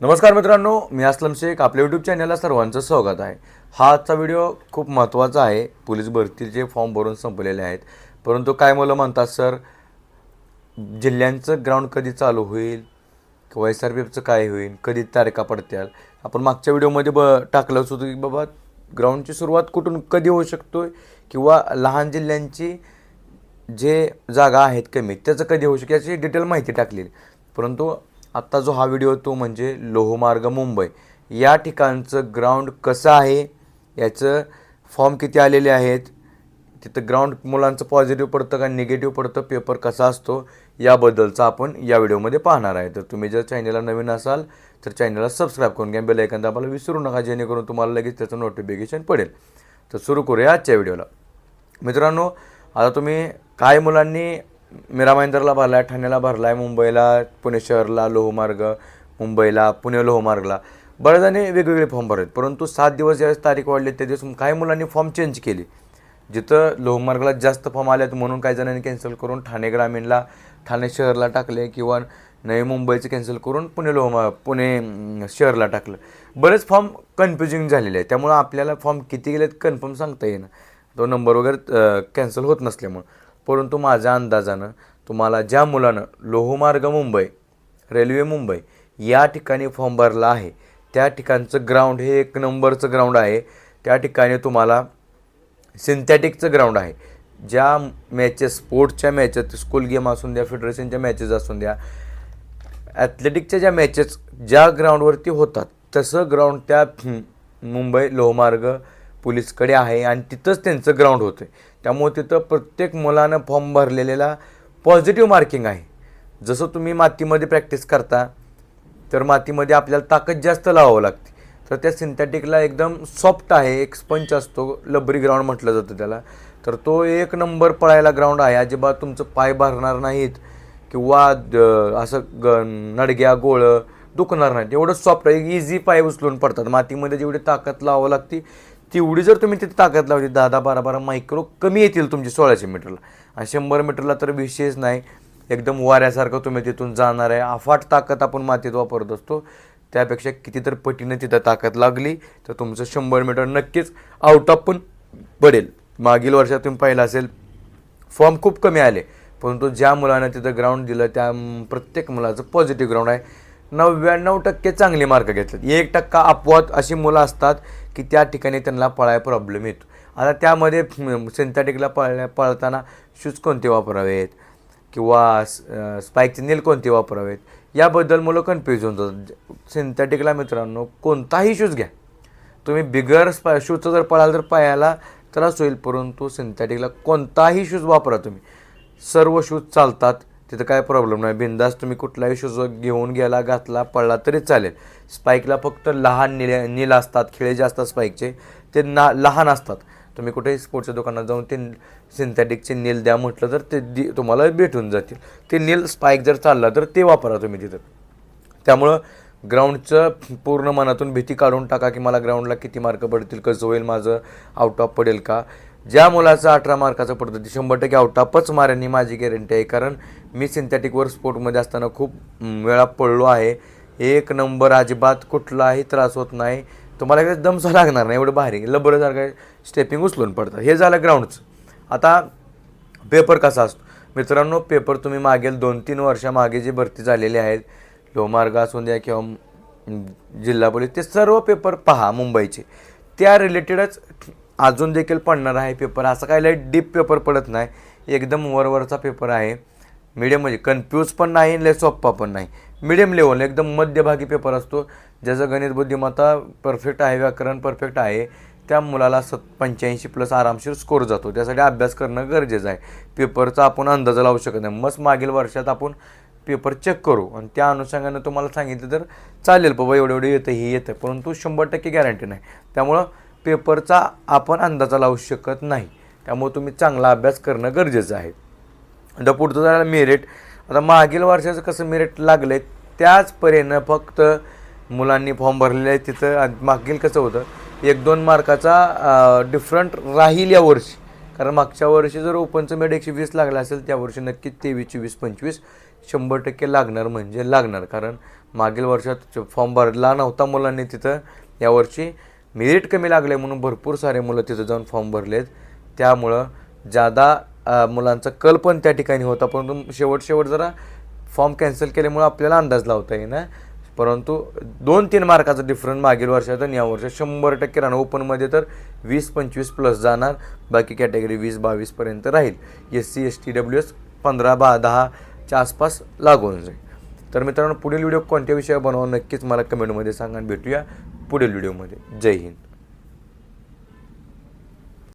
नमस्कार मित्रांनो, मी असलम शेख. आपल्या यूट्यूब चॅनलला सर्वांचं स्वागत आहे. हा आजचा व्हिडिओ खूप महत्त्वाचा आहे. पोलीस भरतीचे फॉर्म भरून संपलेले आहेत, परंतु काय मुलं म्हणतात सर जिल्ह्यांचं ग्राउंड कधी चालू होईल किंवा SRPFचं काय होईल, कधी तारखा पडतील. आपण मागच्या व्हिडिओमध्ये टाकलंच होतं की बाबा ग्राउंडची सुरुवात कुठून कधी होऊ शकतो किंवा लहान जिल्ह्यांची जे जागा आहेत कमी त्याचं कधी होऊ शकते याची डिटेल माहिती टाकलेली. परंतु आत्ता जो हा व्हिडिओ तो म्हणजे लोहमार्ग मुंबई या ठिकाणचं ग्राउंड कसं आहे, याचं फॉर्म किती आलेले आहेत, तिथं ग्राउंड मुलांचं पॉझिटिव्ह पडतं का निगेटिव्ह पडतं, पेपर कसा असतो याबद्दलचं आपण या व्हिडिओमध्ये पाहणार आहे. तर तुम्ही जर चॅनलला नवीन असाल तर चॅनलला सबस्क्राईब करून घ्या, बेल आयकॉन दाबायला विसरू नका, जेणेकरून तुम्हाला लगेच त्याचं नोटिफिकेशन पडेल. तर सुरू करूया आजच्या व्हिडिओला. मित्रांनो, आता तुम्ही काय मुलांनी मीरा भाईंदरला भरला आहे, ठाण्याला भरला आहे, मुंबईला, पुणे शहरला लोहमार्ग, मुंबईला, पुणे लोहमार्गला बऱ्याच जणी वेगवेगळे फॉर्म भरत. परंतु 7 दिवस ज्यावेळेस तारीख वाढली त्या दिवस काही मुलांनी फॉर्म चेंज केले. जिथं लोहमार्गला जास्त फॉर्म आले म्हणून काही जणांनी कॅन्सल करून ठाणे ग्रामीणला, ठाणे शहरला टाकले किंवा नवी मुंबईचं कॅन्सल करून पुणे शहरला टाकलं. बरेच फॉर्म कन्फ्युजिंग झालेले आहे. त्यामुळं आपल्याला फॉर्म किती गेलेत कन्फर्म सांगता येईना, तो नंबर वगैरे कॅन्सल होत नसल्यामुळं. परंतु माझ्या अंदाजानं तुम्हाला ज्या मुलानं लोहमार्ग मुंबई, रेल्वे मुंबई या ठिकाणी फॉर्म भरला आहे त्या ठिकाणचं ग्राउंड हे 1 नंबरचं ग्राउंड आहे. त्या ठिकाणी तुम्हाला सिंथेटिकचं ग्राउंड आहे. ज्या मॅचेस, स्पोर्ट्सच्या मॅचेस, स्कूल गेम असून द्या, फेडरेशनच्या मॅचेस असून द्या, ॲथलेटिकच्या ज्या मॅचेस ज्या ग्राउंडवरती होतात तसं ग्राउंड त्या मुंबई लोहमार्ग पोलीसकडे आहे आणि तिथंच त्यांचं ग्राउंड होतं. त्यामुळे तिथं प्रत्येक मुलानं फॉर्म भरलेला पॉझिटिव्ह मार्किंग आहे. जसं तुम्ही मातीमध्ये प्रॅक्टिस करता तर मातीमध्ये आपल्याला ताकद जास्त लावावं लागते, तर त्या सिंथेटिकला एकदम सॉफ्ट आहे, एक स्पंच असतो, लबरी ग्राउंड म्हटलं जातं त्याला. तर तो 1 नंबर पळायला ग्राउंड आहे. अजिबात तुमचं पाय भरणार नाहीत किंवा असं नडग्या गोळं दुखणार नाहीत, एवढं सॉफ्ट आहे. इझी पाय उचलून पडतात. मातीमध्ये जेवढी ताकद लावावं लागते तेवढी जर तुम्ही तिथे ताकद लावली 10-10, 12-12 मायक्रो कमी येतील तुमची 1600 मीटरला. आणि 100 मीटरला तर विषयच नाही, एकदम वाऱ्यासारखं तुम्ही तिथून जाणार आहे. अफाट ताकद आपण मातीत वापरत असतो, त्यापेक्षा कितीतर पटीनं तिथं ताकद लागली तर तुमचं 100 मीटर नक्कीच आउट ऑफ पण पडेल. मागील वर्षात तुम्ही पाहिलं असेल फॉर्म खूप कमी आले, परंतु ज्या मुलानं तिथं ग्राउंड दिलं त्या प्रत्येक मुलाचं पॉझिटिव्ह ग्राउंड आहे. 99% चांगले मार्क घेतलेत. 1% अपवाद अशी मुलं असतात की त्या ठिकाणी त्यांना पळायला प्रॉब्लेम येतो. आता त्यामध्ये सिंथेटिकला पळताना शूज कोणते वापरावेत किंवा स्पाईकचे नील कोणते वापरावेत याबद्दल मुलं कन्फ्यूज होऊन जातात. सिंथेटिकला मित्रांनो कोणताही शूज घ्या तुम्ही, बिगर शूजचं जर पळाल तर पायाला त्रास होईल, परंतु सिंथेटिकला कोणताही शूज वापरा तुम्ही, सर्व शूज चालतात, तिथं काय प्रॉब्लेम नाही. बिंदास तुम्ही कुठलाही शूज घेऊन गेला, घातला, पडला तरी चालेल. स्पाईकला फक्त लहान नील असतात, खिळे जे असतात स्पाईकचे ते लहान असतात. तुम्ही कुठेही स्पोर्ट्सच्या दुकानात जाऊन ते सिंथेटिकचे नील द्या म्हटलं तर ते तुम्हाला भेटून जातील. ते नील स्पाईक जर चालला तर ते वापरा तुम्ही तिथं. त्यामुळं ग्राउंडचं पूर्ण मनातून भीती काढून टाका की मला ग्राउंडला किती मार्क पडतील, कसं होईल, माझं आउट ऑफ पडेल का. ज्या मुलाचं 18 मार्काचं पडतं ते 100% आउट ऑफच मारेन ही माझी गॅरंटी आहे. कारण मी सिंथेटिकवर स्पोर्टमध्ये असताना खूप वेळा पडलो आहे. 1 नंबर, अजिबात कुठलाही त्रास होत नाही. तुम्हाला काही दमसा लागणार नाही, एवढं भारी लबरसारखं स्टेपिंग उचलून पडतं. हे झालं ग्राउंडचं. आता पेपर कसा असतो मित्रांनो, पेपर तुम्ही मागील 2-3 वर्षामागे जी भरती झालेली आहेत, लोहमार्ग असून द्या किंवा जिल्हा पोलीस, ते सर्व पेपर पहा मुंबईचे, त्या रिलेटेडच अजून देखील पडणार आहे पेपर. असं काय लय डीप पेपर पडत नाही, एकदम वरवरचा पेपर आहे. मिडियम म्हणजे कन्फ्यूज पण नाही, लय सोप्पा पण नाही, मिडियम लेवल एकदम मध्यभागी पेपर असतो. ज्याचं गणित बुद्धिमत्ता परफेक्ट आहे, व्याकरण परफेक्ट आहे, त्या मुलाला 85+ आरामशीर स्कोर जातो. त्यासाठी अभ्यास करणं गरजेचं आहे. पेपरचा आपण अंदाज लावू शकत नाही. मस्त मागील वर्षात आपण पेपर चेक करू आणि त्या अनुषंगानं तुम्हाला सांगितलं तर चालेल, बाबा एवढं येतं हे येतं, परंतु 100% गॅरंटी नाही. त्यामुळं पेपरचा आपण अंदाजा लावू शकत नाही. त्यामुळे तुम्ही चांगला अभ्यास करणं गरजेचं आहे. आता पुढचं झालं मेरिट. आता मागील वर्षाचं कसं मेरिट लागलं आहे त्याच परीनं फक्त मुलांनी फॉर्म भरलेले आहे तिथं. मागील कसं होतं 1-2 मार्काचा डिफरंट राहील या वर्षी, कारण मागच्या वर्षी जर ओपनचं मेरिट 120 लागलं असेल त्या वर्षी नक्कीच 23, 24, 25 100% लागणार म्हणजे लागणार. कारण मागील वर्षात फॉर्म भरला नव्हता मुलांनी तिथं, यावर्षी मेरिट कमी लागले म्हणून भरपूर सारे मुलं तिथं जाऊन फॉर्म भरलेत. त्यामुळं जादा मुलांचा कल पण त्या ठिकाणी होता, परंतु शेवट जरा फॉर्म कॅन्सल केल्यामुळे आपल्याला अंदाज लावता येईना. परंतु 2-3 मार्काचा डिफरन्स मागील वर्षात आणि यावर्षी 100% राहणार. ओपनमध्ये तर 20-25 प्लस जाणार, बाकी कॅटेगरी 20-22पर्यंत राहील. SC ST WS 15-10च्या आसपास लागून जाईल. तर मित्रांनो, पुढील व्हिडिओ कोणत्या विषयावर बनवावं नक्कीच मला कमेंटमध्ये सांगा आणि भेटूया पुढील व्हिडिओमध्ये. जय हिंद.